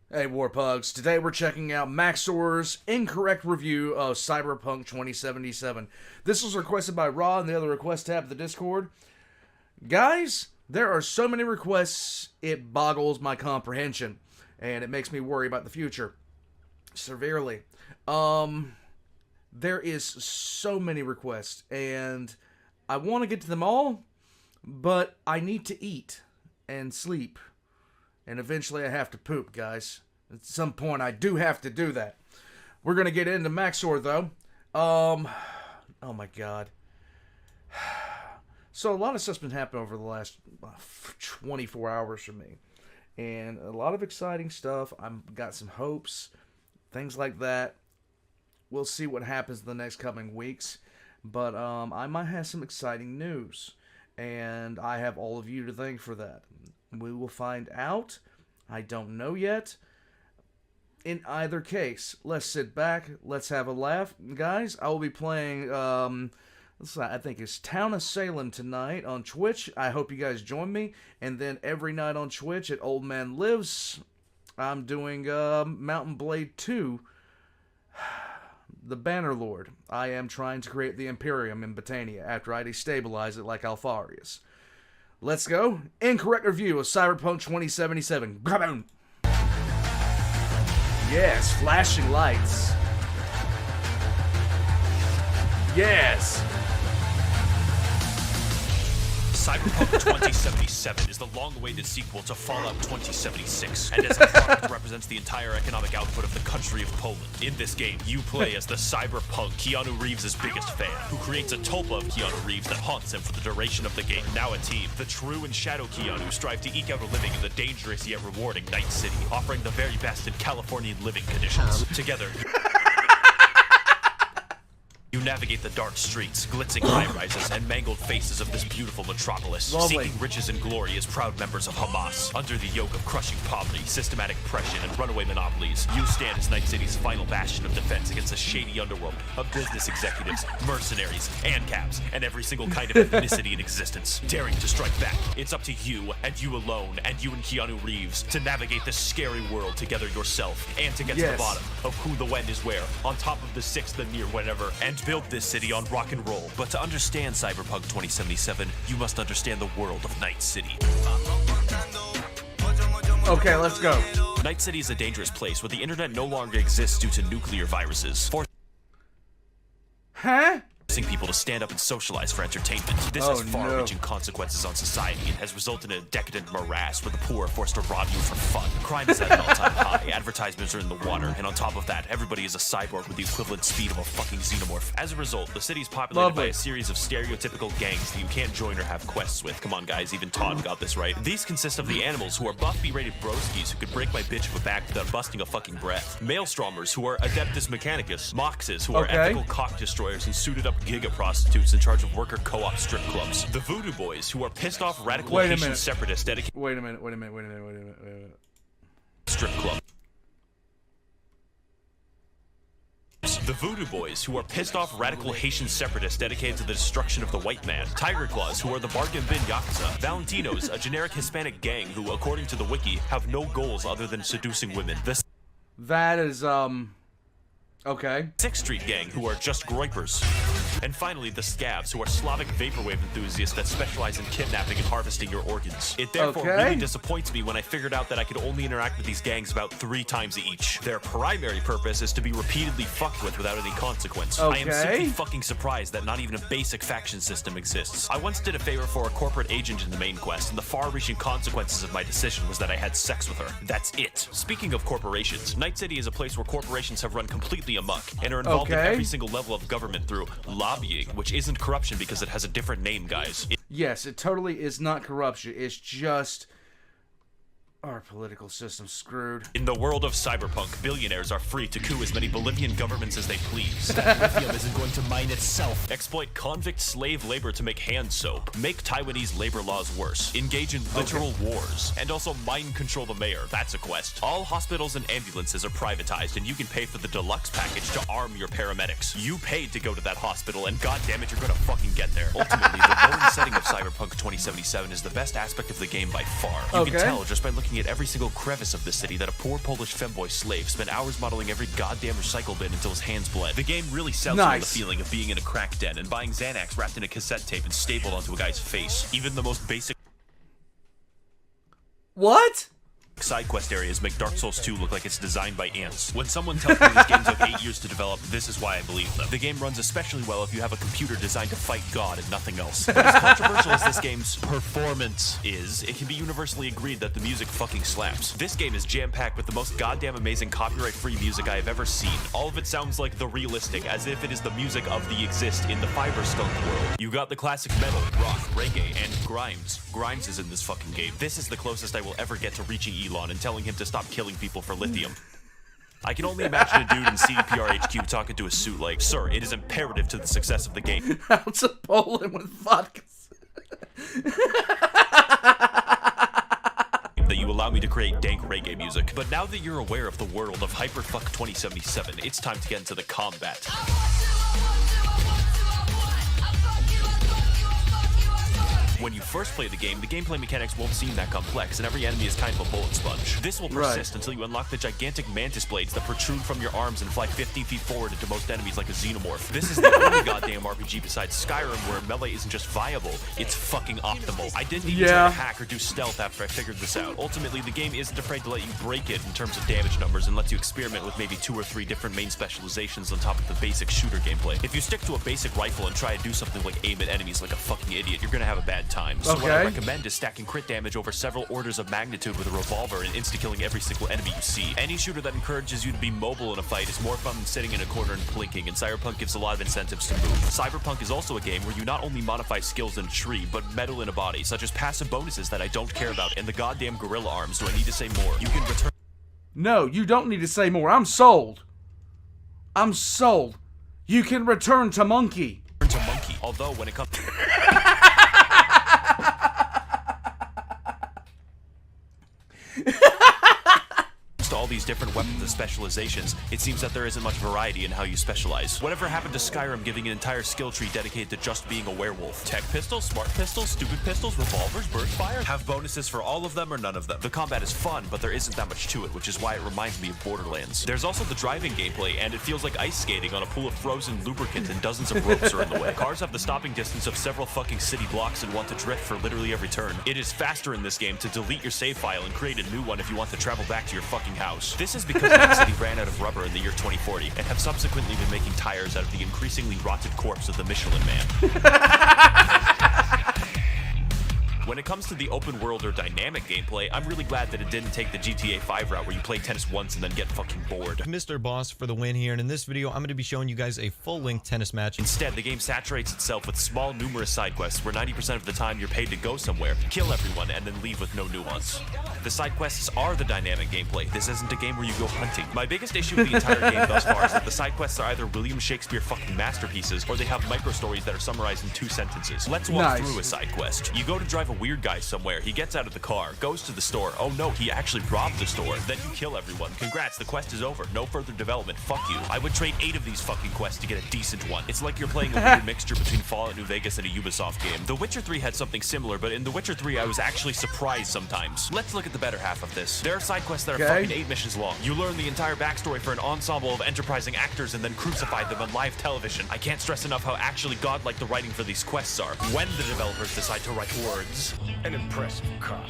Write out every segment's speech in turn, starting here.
Hey Warpugs, today we're checking out Max0r's incorrect review of Cyberpunk 2077. This was requested by Raw in the other request tab of the Discord. Guys, there are so many requests, it boggles my comprehension, and it makes me worry about the future. Severely. There is so many requests, and I want to get to them all, but I need to eat and sleep. And eventually I have to poop, guys. At some point I do have to do that. We're going to get into Max0r, though. Oh my god. So a lot of stuff's been happening over the last 24 hours for me. And a lot of exciting stuff. I've got some hopes. Things like that. We'll see what happens in the next coming weeks. But I might have some exciting news. And I have all of you to thank for that. We will find out. I don't know yet. In either case, let's sit back. Let's have a laugh. Guys, I will be playing, I think it's Town of Salem tonight on Twitch. I hope you guys join me. And then every night on Twitch at Old Man Lives, I'm doing Mountain Blade 2, the Bannerlord. I am trying to create the Imperium in Botania after I destabilize it like Alfarius. Let's go. Incorrect review of Cyberpunk 2077. Grab. Yes, flashing lights. Yes. Cyberpunk 2077 is the long-awaited sequel to Fallout 2076, and as a product represents the entire economic output of the country of Poland. In this game, you play as the Cyberpunk, Keanu Reeves' biggest fan, who creates a tulpa of Keanu Reeves that haunts him for the duration of the game. Now a team, the True and Shadow Keanu strive to eke out a living in the dangerous yet rewarding Night City, offering the very best in Californian living conditions. Together, you navigate the dark streets, glitzing high-rises, and mangled faces of this beautiful metropolis, Lovely. seeking riches and glory as proud members of Hamas. Under the yoke of crushing poverty, systematic oppression, and runaway monopolies, you stand as Night City's final bastion of defense against the shady underworld of business executives, mercenaries, ANCAPs, and every single kind of ethnicity in existence. Daring to strike back, it's up to you, and you alone, and you and Keanu Reeves, to navigate this scary world together yourself, and to get to the bottom of who the when is where, on top of the six, the near, whenever, and build this city on rock and roll. But to understand Cyberpunk 2077, you must understand the world of Night City. Okay, let's go. Night City is a dangerous place where the internet no longer exists due to nuclear viruses, Huh? forcing people to stand up and socialize for entertainment. This has far-reaching consequences on society and has resulted in a decadent morass where the poor are forced to rob you for fun. Crime is at an all-time high, advertisements are in the water, and on top of that, everybody is a cyborg with the equivalent speed of a fucking xenomorph. As a result, the city is populated by a series of stereotypical gangs that you can't join or have quests with. Come on, guys, even Todd got this right. These consist of the animals, who are buff B-rated broskies who could break my bitch of a back without busting a fucking breath. Maelstromers, who are Adeptus Mechanicus. Moxes, who are ethical cock destroyers and suited up giga prostitutes in charge of worker co-op strip clubs. The Voodoo Boys, who are pissed off radical Haitian separatists dedicated Wait a minute. strip club. The Voodoo Boys, who are pissed off radical Haitian separatists dedicated to the destruction of the white man. Tiger Claws, who are the bargain bin Yakuza. Valentinos, a generic Hispanic gang who, according to the wiki, have no goals other than seducing women. The That is, okay. 6th Street Gang, who are just groypers. And finally, the Scabs, who are Slavic vaporwave enthusiasts that specialize in kidnapping and harvesting your organs. It therefore really disappoints me when I figured out that I could only interact with these gangs about 3 times each. Their primary purpose is to be repeatedly fucked with without any consequence. I am simply fucking surprised that not even a basic faction system exists. I once did a favor for a corporate agent in the main quest, and the far-reaching consequences of my decision was that I had sex with her. That's it. Speaking of corporations, Night City is a place where corporations have run completely amok and are involved in every single level of government through lobbying, which isn't corruption because it has a different name, guys. Yes, it totally is not corruption. It's just our political system's screwed. In the world of Cyberpunk, billionaires are free to coup as many Bolivian governments as they please. Lithium isn't going to mine itself. Exploit convict slave labor to make hand soap. Make Taiwanese labor laws worse. Engage in literal wars. And also mind control the mayor. That's a quest. All hospitals and ambulances are privatized, and you can pay for the deluxe package to arm your paramedics. You paid to go to that hospital, and goddammit, you're gonna fucking get there. Ultimately, the boring setting of Cyberpunk Cyberpunk 2077 is the best aspect of the game by far. You can tell just by looking at every single crevice of the city that a poor Polish femboy slave spent hours modeling every goddamn recycle bin until his hands bled. The game really sells you on the feeling of being in a crack den and buying Xanax wrapped in a cassette tape and stapled onto a guy's face. Even the most basic side quest areas make Dark Souls 2 look like it's designed by ants. When someone tells me this game took 8 years to develop, this is why I believe them. The game runs especially well if you have a computer designed to fight God and nothing else. But as controversial as this game's performance is, it can be universally agreed that the music fucking slaps. This game is jam-packed with the most goddamn amazing copyright-free music I have ever seen. All of it sounds like the realistic, as if it is the music of the exist in the Fiber Skunk world. You got the classic metal, rock, reggae, and Grimes. Grimes is in this fucking game. This is the closest I will ever get to reaching Elon and telling him to stop killing people for lithium. I can only imagine a dude in CDPR HQ talking to a suit like, "Sir, it is imperative to the success of the game Ounce of Poland with vodka. that you allow me to create dank reggae music." But now that you're aware of the world of Hyperfuck 2077, it's time to get into the combat. When you first play the gameplay mechanics won't seem that complex, and every enemy is kind of a bullet sponge. This will persist until you unlock the gigantic mantis blades that protrude from your arms and fly 15 feet forward into most enemies like a xenomorph. This is the only goddamn RPG besides Skyrim where melee isn't just viable, it's fucking optimal. I didn't even try to hack or do stealth after I figured this out. Ultimately, the game isn't afraid to let you break it in terms of damage numbers and lets you experiment with maybe 2 or 3 different main specializations on top of the basic shooter gameplay. If you stick to a basic rifle and try to do something like aim at enemies like a fucking idiot, you're gonna have a bad time. So what I recommend is stacking crit damage over several orders of magnitude with a revolver and insta-killing every single enemy you see. Any shooter that encourages you to be mobile in a fight is more fun than sitting in a corner and blinking, and Cyberpunk gives a lot of incentives to move. Cyberpunk is also a game where you not only modify skills in a tree, but metal in a body, such as passive bonuses that I don't care about, and the goddamn gorilla arms. Do I need to say more? You can return... No, you don't need to say more. I'm sold. I'm sold. You can return to monkey. Although, when it comes... to all these different weapons and specializations, it seems that there isn't much variety in how you specialize. Whatever happened to Skyrim giving an entire skill tree dedicated to just being a werewolf? Tech pistols, smart pistols, stupid pistols, revolvers, burst fire? Have bonuses for all of them or none of them? The combat is fun, but there isn't that much to it, which is why it reminds me of Borderlands. There's also the driving gameplay, and it feels like ice skating on a pool of frozen lubricant and dozens of ropes are in the way. Cars have the stopping distance of several fucking city blocks and want to drift for literally every turn. It is faster in this game to delete your save file and create a new one if you want to travel back to your fucking house. This is because Max City ran out of rubber in the year 2040 and have subsequently been making tires out of the increasingly rotted corpse of the Michelin Man. When it comes to the open world or dynamic gameplay, I'm really glad that it didn't take the GTA 5 route where you play tennis once and then get fucking bored. Mr. Boss for the win here, and in this video, I'm going to be showing you guys a full-length tennis match. Instead, the game saturates itself with small, numerous side quests where 90% of the time you're paid to go somewhere, kill everyone, and then leave with no nuance. The side quests are the dynamic gameplay. This isn't a game where you go hunting. My biggest issue with the entire game thus far is that the side quests are either William Shakespeare fucking masterpieces, or they have micro stories that are summarized in 2 sentences. Let's walk through a side quest. You go to drive a weird guy somewhere. He gets out of the car, goes to the store. Oh no, he actually robbed the store. Then you kill everyone. Congrats, the quest is over. No further development. Fuck you. I would trade 8 of these fucking quests to get a decent one. It's like you're playing a weird mixture between Fallout New Vegas and a Ubisoft game. The Witcher 3 had something similar, but in The Witcher 3 I was actually surprised sometimes. Let's look at the better half of this. There are side quests that are fucking 8 missions long. You learn the entire backstory for an ensemble of enterprising actors and then crucify them on live television. I can't stress enough how actually godlike the writing for these quests are. When the developers decide to write words. An impressive cop.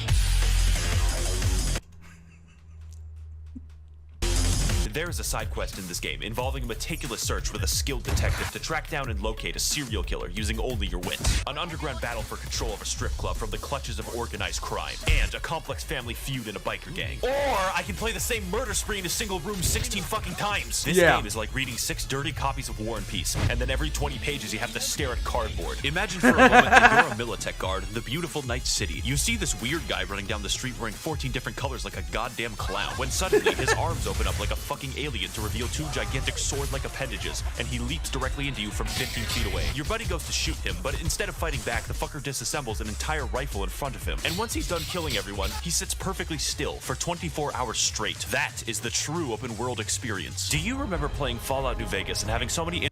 There is a side quest in this game involving a meticulous search with a skilled detective to track down and locate a serial killer using only your wits. An underground battle for control of a strip club from the clutches of organized crime. And a complex family feud in a biker gang. Or I can play the same murder spree in a single room 16 fucking times. This game is like reading 6 dirty copies of War and Peace, and then every 20 pages you have to stare at cardboard. Imagine for a moment that you're a Militech guard in the beautiful night city. You see this weird guy running down the street wearing 14 different colors like a goddamn clown, when suddenly his arms open up like a fucking alien to reveal 2 gigantic sword-like appendages, and he leaps directly into you from 15 feet away. Your buddy goes to shoot him, but instead of fighting back, the fucker disassembles an entire rifle in front of him. And once he's done killing everyone, he sits perfectly still for 24 hours straight. That is the true open-world experience. Do you remember playing Fallout New Vegas and having so many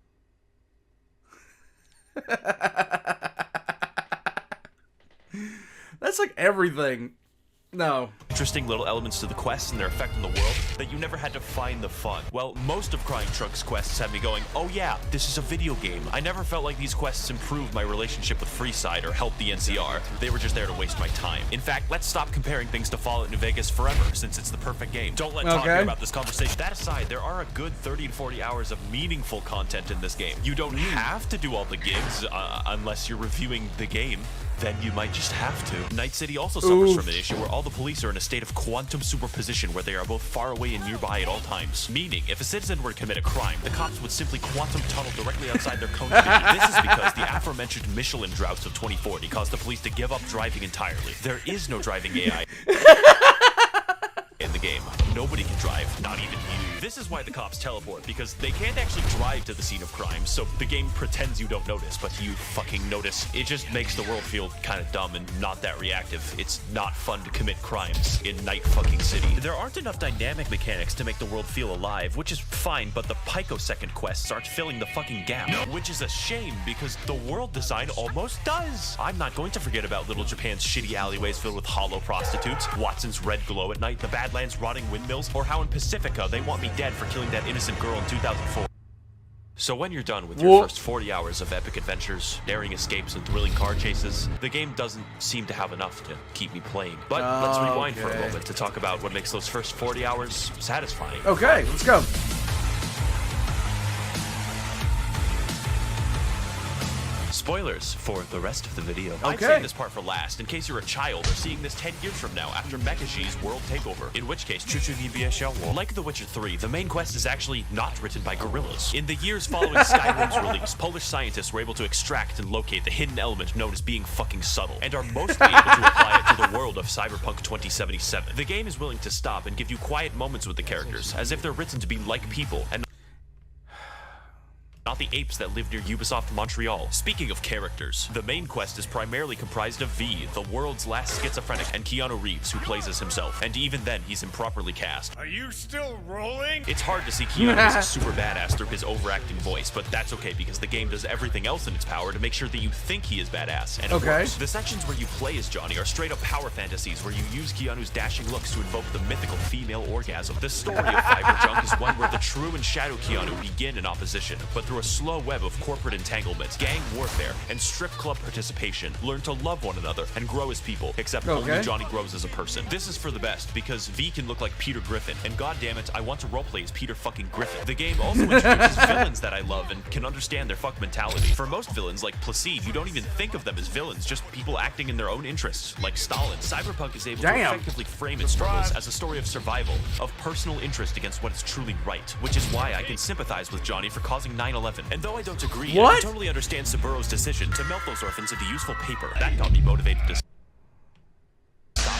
That's like everything. No. Interesting little elements to the quests and their effect on the world that you never had to find the fun. Well, most of Crying Trunk's quests had me going, oh yeah, this is a video game. I never felt like these quests improved my relationship with Freeside or helped the NCR. They were just there to waste my time. In fact, let's stop comparing things to Fallout New Vegas forever, since it's the perfect game. Don't let Tom hear about this conversation. That aside, there are a good 30 to 40 hours of meaningful content in this game. You don't have to do all the gigs unless you're reviewing the game. Then you might just have to. Night City also suffers from an issue where all the police are in a state of quantum superposition where they are both far away and nearby at all times. Meaning, if a citizen were to commit a crime, the cops would simply quantum tunnel directly outside their cone of vision. This is because the aforementioned Michelin droughts of 2040 caused the police to give up driving entirely. There is no driving AI in the game. Nobody can drive, not even you. This is why the cops teleport, because they can't actually drive to the scene of crime, so the game pretends you don't notice, but you fucking notice. It just makes the world feel kind of dumb and not that reactive. It's not fun to commit crimes in Night fucking City. There aren't enough dynamic mechanics to make the world feel alive, which is fine, but the picosecond quests aren't filling the fucking gap, which is a shame because the world design almost does. I'm not going to forget about Little Japan's shitty alleyways filled with hollow prostitutes, Watson's red glow at night, the Badlands rotting windmills, or how in Pacifica they want me dead for killing that innocent girl in 2004. So when you're done with your first 40 hours of epic adventures, daring escapes, and thrilling car chases, the game doesn't seem to have enough to keep me playing. But let's rewind for a moment to talk about what makes those first 40 hours satisfying. Okay, let's go. Spoilers for the rest of the video. I'd save this part for last, in case you're a child or seeing this 10 years from now after Mecha-G's World Takeover, in which case, like The Witcher 3, the main quest is actually not written by gorillas. In the years following Skyrim's release, Polish scientists were able to extract and locate the hidden element known as being fucking subtle, and are mostly able to apply it to the world of Cyberpunk 2077. The game is willing to stop and give you quiet moments with the characters, as if they're written to be like people, and not the apes that live near Ubisoft Montreal. Speaking of characters, the main quest is primarily comprised of V, the world's last schizophrenic, and Keanu Reeves, who plays as himself. And even then, he's improperly cast. Are you still rolling? It's hard to see Keanu as a super badass through his overacting voice, but that's okay because the game does everything else in its power to make sure that you think he is badass. And it works. The sections where you play as Johnny are straight up power fantasies where you use Keanu's dashing looks to invoke the mythical female orgasm. The story of Cyberpunk is one where the true and shadow Keanu begin in opposition, but through a slow web of corporate entanglements, gang warfare, and strip club participation, learn to love one another and grow as people, except only Johnny grows as a person. This is for the best, because V can look like Peter Griffin, and goddammit, I want to roleplay as Peter fucking Griffin. The game also introduces villains that I love and can understand their fuck mentality. For most villains, like Placide, you don't even think of them as villains, just people acting in their own interests, like Stalin. Cyberpunk is able to effectively frame its struggles as a story of survival, of personal interest against what is truly right, which is why I can sympathize with Johnny for causing 9/11. And though I don't agree, I totally understand Saburo's decision to melt those orphans into useful paper. That got me motivated to stop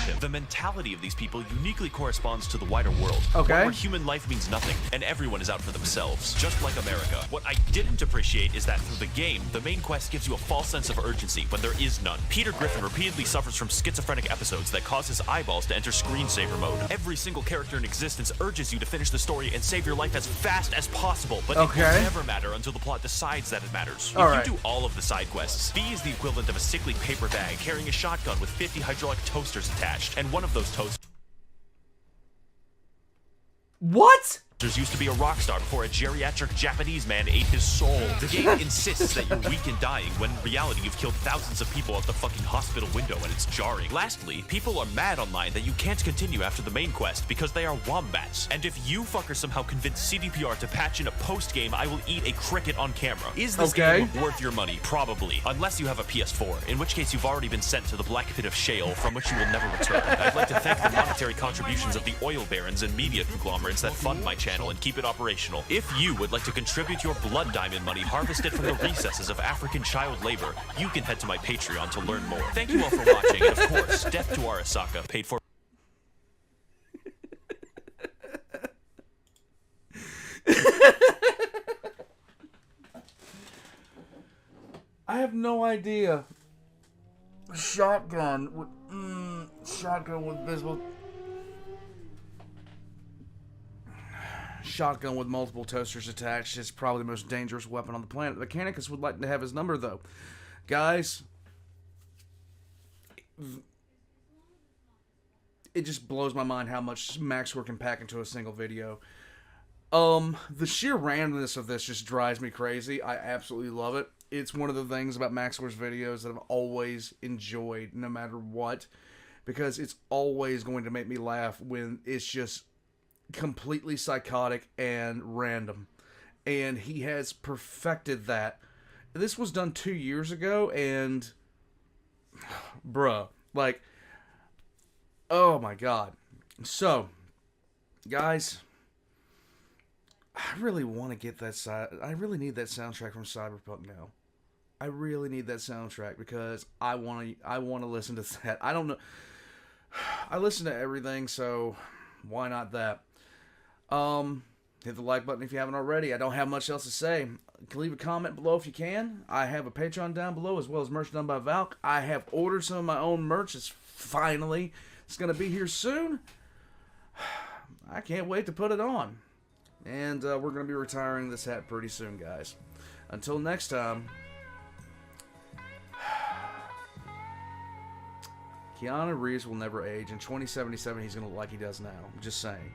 him. The mentality of these people uniquely corresponds to the wider world. Where human life means nothing, and everyone is out for themselves, just like America. What I didn't appreciate is that through the game, the main quest gives you a false sense of urgency when there is none. Peter Griffin repeatedly suffers from schizophrenic episodes that cause his eyeballs to enter screensaver mode. Every single character in existence urges you to finish the story and save your life as fast as possible, but it will never matter until the plot decides that it matters. If you do all of the side quests, V is the equivalent of a sickly paper bag carrying a shotgun with 50 hydraulic toasters attached, and one of those toasters used to be a rock star before a geriatric Japanese man ate his soul. The game insists that you're weak and dying, when in reality you've killed thousands of people out the fucking hospital window, and it's jarring. Lastly, people are mad online that you can't continue after the main quest because they are wombats. And if you fuckers somehow convince CDPR to patch in a post-game, I will eat a cricket on camera. Is this game worth your money? Probably. Unless you have a PS4, in which case you've already been sent to the black pit of shale from which you will never return. I'd like to thank the monetary contributions of the oil barons and media conglomerates that fund my channel and keep it operational. If you would like to contribute your blood diamond money harvested from the recesses of African child labor, you can head to my Patreon to learn more. Thank you all for watching, and of course, Death to Arasaka, paid for. I have no idea. Shotgun with visible. Shotgun with multiple toasters attached is probably the most dangerous weapon on the planet. The Mechanicus would like to have his number, though. Guys, it just blows my mind how much Max0r can pack into a single video. The sheer randomness of this just drives me crazy. I absolutely love it. It's one of the things about Max0r's videos that I've always enjoyed, no matter what, because it's always going to make me laugh when it's just completely psychotic and random. And he has perfected that. This was done 2 years ago, and bruh, like, oh my god. So, guys, I really want to get that I really need that soundtrack from Cyberpunk now. I really need that soundtrack because I want to listen to that. I don't know. I listen to everything, so why not that? Hit the like button if you haven't already. I don't have much else to say. Leave a comment below if you can. I have a Patreon down below as well as merch done by Valk. I have ordered some of my own merch. It's going to be here soon. I can't wait to put it on. And we're going to be retiring this hat pretty soon, guys. Until next time, Keanu Reeves will never age. In 2077, he's going to look like he does now. I'm just saying.